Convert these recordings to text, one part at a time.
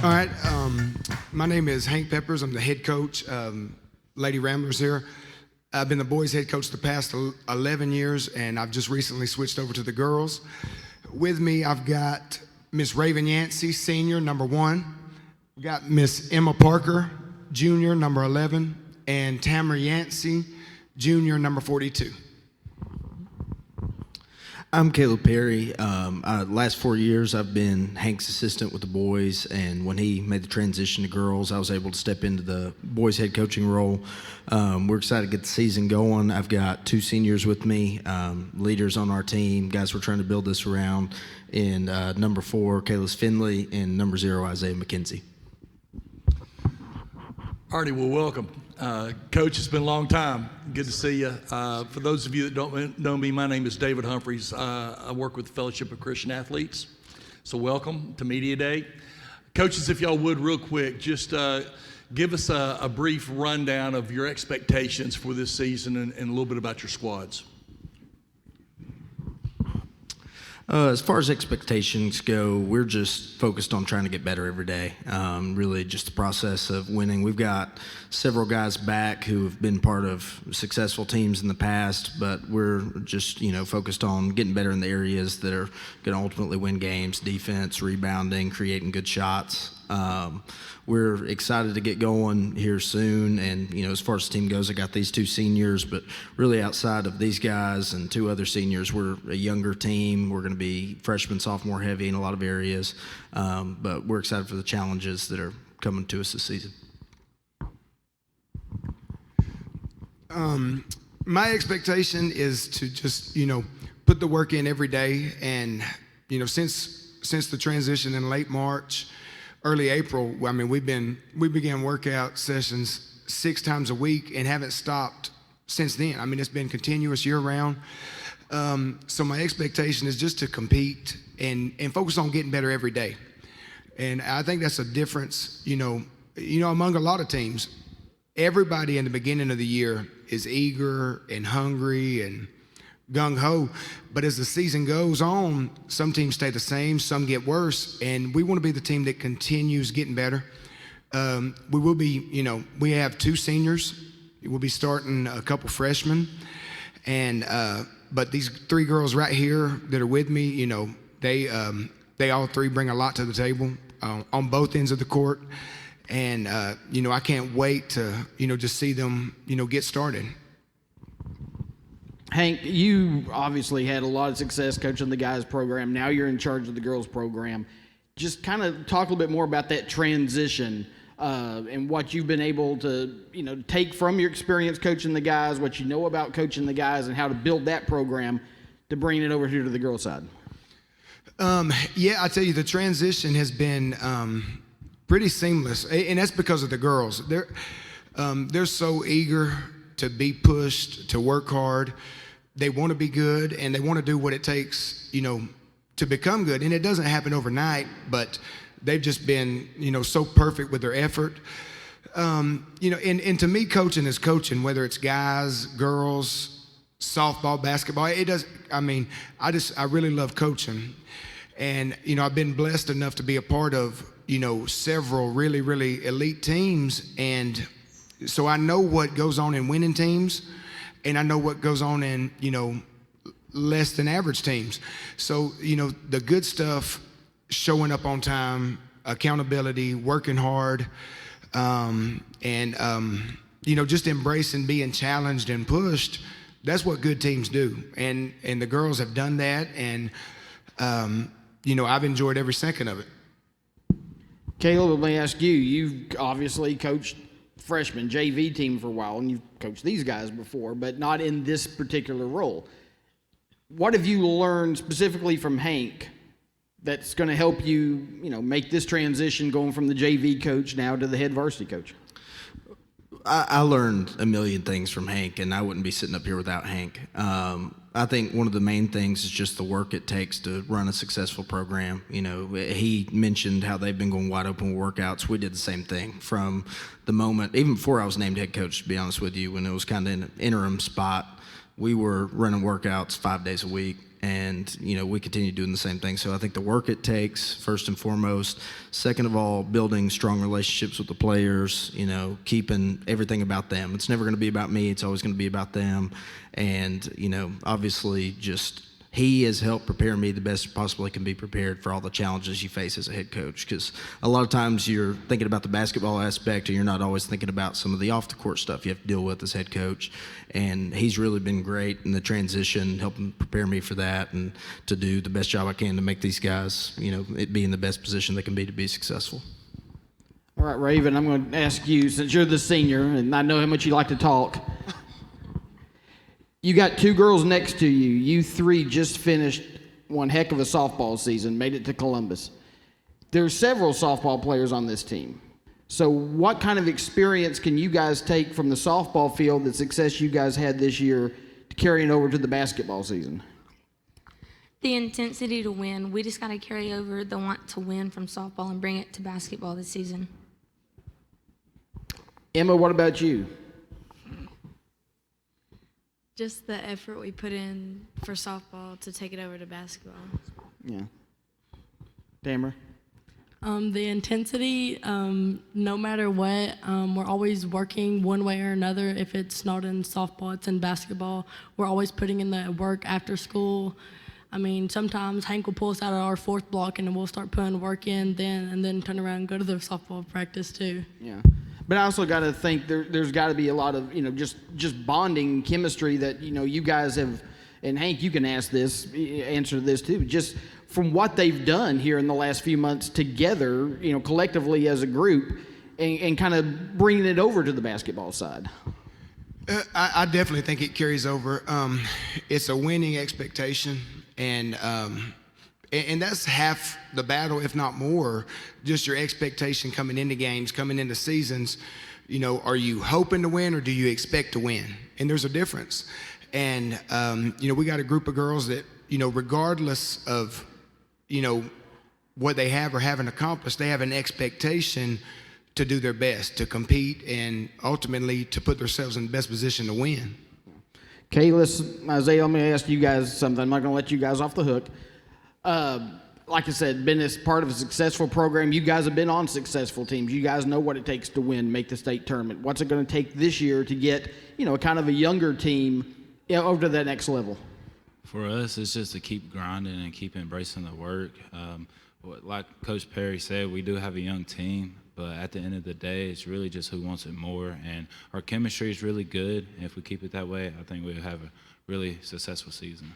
All right. My name is Hank Peppers. I'm the head coach, Lady Ramblers here. I've been the boys' head coach the past 11 years, and I've just recently switched over to the girls. With me, I've got Miss Raven Yancey, senior, number 1. We've got Miss Emma Parker, junior, number 11, and Tamara Yancey, junior, number 42. I'm Caleb Perry. Last 4 years, I've been Hank's assistant with the boys, and when he made the transition to girls, I was able to step into the boys' head coaching role. We're excited to get the season going. I've got 2 seniors with me, leaders on our team, guys we're trying to build this around, in number 4, Kayla's Finley, and number 0, Isaiah McKenzie. Artie, well, welcome. Coach, it's been a long time. Good to see you. For those of you that don't know me, my name is David Humphreys. I work with the Fellowship of Christian Athletes. So welcome to Media Day. Coaches, if y'all would, real quick, just give us a brief rundown of your expectations for this season and a little bit about your squads. As far as expectations go, we're just focused on trying to get better every day. Really just the process of winning. We've got several guys back who have been part of successful teams in the past, but we're just, focused on getting better in the areas that are going to ultimately win games: defense, rebounding, creating good shots. We're excited to get going here soon, and as far as the team goes, I got these 2 seniors, but really outside of these guys and 2 other seniors, we're a younger team. We're going to be freshman, sophomore heavy in a lot of areas, but we're excited for the challenges that are coming to us this season. My expectation is to just, put the work in every day, and, since the transition in late March, early April, we began workout sessions 6 times a week and haven't stopped since then. It's been continuous year round. So my expectation is just to compete and focus on getting better every day. And I think that's a difference, among a lot of teams. Everybody in the beginning of the year is eager and hungry and gung-ho, but as the season goes on, some teams stay the same, some get worse, and we want to be the team that continues getting better. We will be, we have 2 seniors. We'll be starting a couple freshmen, and but these 3 girls right here that are with me, they all 3 bring a lot to the table on both ends of the court, and I can't wait to just see them get started. Hank, you obviously had a lot of success coaching the guys program. Now you're in charge of the girls program. Just kind of talk a little bit more about that transition and what you've been able to, take from your experience coaching the guys, what you know about coaching the guys, and how to build that program to bring it over here to the girls' side. I tell you, the transition has been pretty seamless, and that's because of the girls. They're so eager to be pushed, to work hard. They want to be good, and they want to do what it takes, to become good. And it doesn't happen overnight, but they've just been, so perfect with their effort. And to me, coaching is coaching, whether it's guys, girls, softball, basketball. I really love coaching. And, I've been blessed enough to be a part of, several really, really elite teams. And so I know what goes on in winning teams, and I know what goes on in, less than average teams. So, the good stuff, showing up on time, accountability, working hard, just embracing being challenged and pushed, that's what good teams do. And the girls have done that, and, I've enjoyed every second of it. Caleb, let me ask you, you've obviously coached freshman JV team for a while, and you've coached these guys before, but not in this particular role. What have you learned specifically from Hank that's going to help you, make this transition going from the JV coach now to the head varsity coach? I learned a million things from Hank, and I wouldn't be sitting up here without Hank. I think one of the main things is just the work it takes to run a successful program. He mentioned how they've been going wide open workouts. We did the same thing from the moment, even before I was named head coach, to be honest with you, when it was kind of an interim spot. We were running workouts 5 days a week, and we continue doing the same thing. So I think the work it takes, first and foremost. Second of all, building strong relationships with the players, keeping everything about them. It's never going to be about me. It's always going to be about them. And, obviously just he has helped prepare me the best possibly can be prepared for all the challenges you face as a head coach, because a lot of times you're thinking about the basketball aspect and you're not always thinking about some of the off-the-court stuff you have to deal with as head coach. And he's really been great in the transition, helping prepare me for that and to do the best job I can to make these guys, it be in the best position they can be to be successful. All right, Raven, I'm going to ask you, since you're the senior, and I know how much you like to talk. You got two girls next to you. You three just finished one heck of a softball season, made it to Columbus. There's several softball players on this team. So what kind of experience can you guys take from the softball field, the success you guys had this year, to carrying over to the basketball season? The intensity to win. We just got to carry over the want to win from softball and bring it to basketball this season. Emma, what about you? Just the effort we put in for softball to take it over to basketball. Yeah. Tamara? The intensity, no matter what, we're always working one way or another. If it's not in softball, it's in basketball. We're always putting in the work after school. I mean, sometimes Hank will pull us out of our fourth block and we'll start putting work in and then turn around and go to the softball practice too. Yeah. But I also got to think there's got to be a lot of, just bonding chemistry that, you guys have, and Hank, you can answer this too, just from what they've done here in the last few months together, collectively as a group, and kind of bringing it over to the basketball side. I definitely think it carries over. It's a winning expectation, and that's half the battle, if not more. Just your expectation coming into games, coming into seasons. Are you hoping to win or do you expect to win? And there's a difference. And we got a group of girls that regardless of what they have or haven't accomplished, they have an expectation to do their best, to compete, and ultimately to put themselves in the best position to win. Okay, Isaiah, let me ask you guys something. I'm not going to let you guys off the hook. Like I said, been as part of a successful program. You guys have been on successful teams. You guys know what it takes to win, make the state tournament. What's it going to take this year to get, kind of a younger team over to that next level? For us, it's just to keep grinding and keep embracing the work. Like Coach Perry said, we do have a young team, but at the end of the day, it's really just who wants it more. And our chemistry is really good. And if we keep it that way, I think we'll have a really successful season.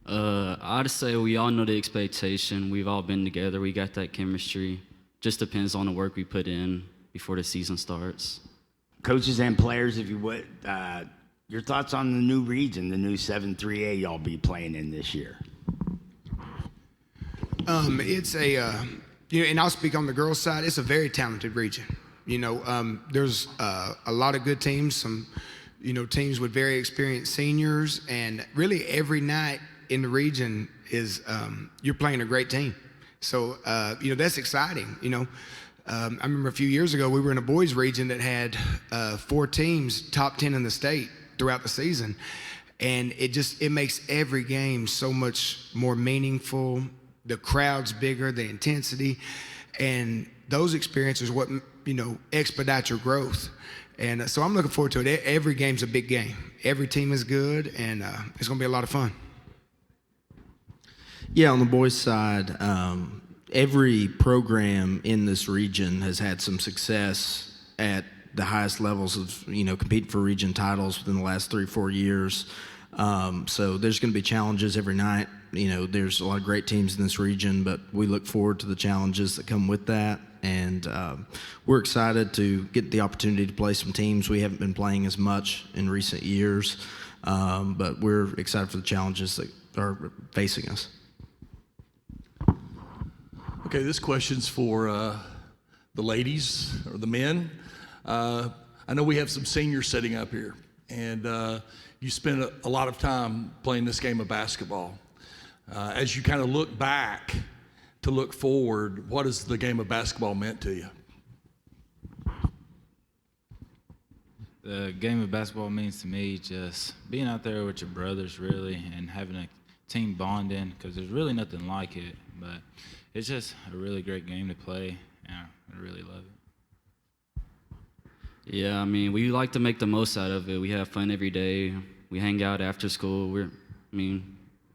I'd say we all know the expectation. We've all been together. We got that chemistry. Just depends on the work we put in before the season starts. Coaches and players, if you would, your thoughts on the new region, the new 7-3A y'all be playing in this year? It's and I'll speak on the girls' side. It's a very talented region. There's a lot of good teams, some, teams with very experienced seniors, and really every night in the region is you're playing a great team. So, that's exciting. I remember a few years ago we were in a boys region that had 4 teams, top 10 in the state throughout the season. And it makes every game so much more meaningful. The crowd's bigger, the intensity, and those experiences what, expedite your growth. And so I'm looking forward to it. Every game's a big game. Every team is good, and it's going to be a lot of fun. Yeah, on the boys' side, every program in this region has had some success at the highest levels of, competing for region titles within the last 3-4 years. So there's going to be challenges every night. There's a lot of great teams in this region, but we look forward to the challenges that come with that. And we're excited to get the opportunity to play some teams we haven't been playing as much in recent years, but we're excited for the challenges that are facing us. Okay, this question's for the ladies or the men. I know we have some seniors sitting up here, and you spend a lot of time playing this game of basketball. As you kind of look back to look forward, what has the game of basketball meant to you? The game of basketball means to me just being out there with your brothers, really, and having a team bonding, because there's really nothing like it. But it's just a really great game to play, and I really love it. Yeah, I mean, we like to make the most out of it. We have fun every day. We hang out after school. We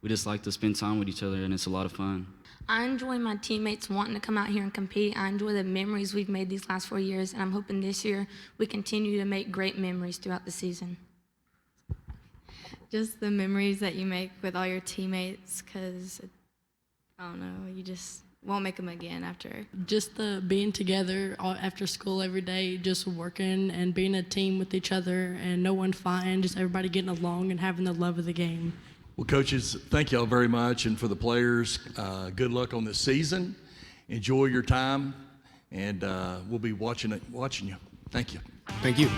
just like to spend time with each other, and it's a lot of fun. I enjoy my teammates wanting to come out here and compete. I enjoy the memories we've made these last 4 years, and I'm hoping this year we continue to make great memories throughout the season. Just the memories that you make with all your teammates, because, I don't know, you just won't make them again after. Just the being together after school every day, just working and being a team with each other and no one fighting, just everybody getting along and having the love of the game. Well, coaches, thank y'all very much. And for the players, good luck on this season. Enjoy your time, and we'll be watching you. Thank you. Thank you.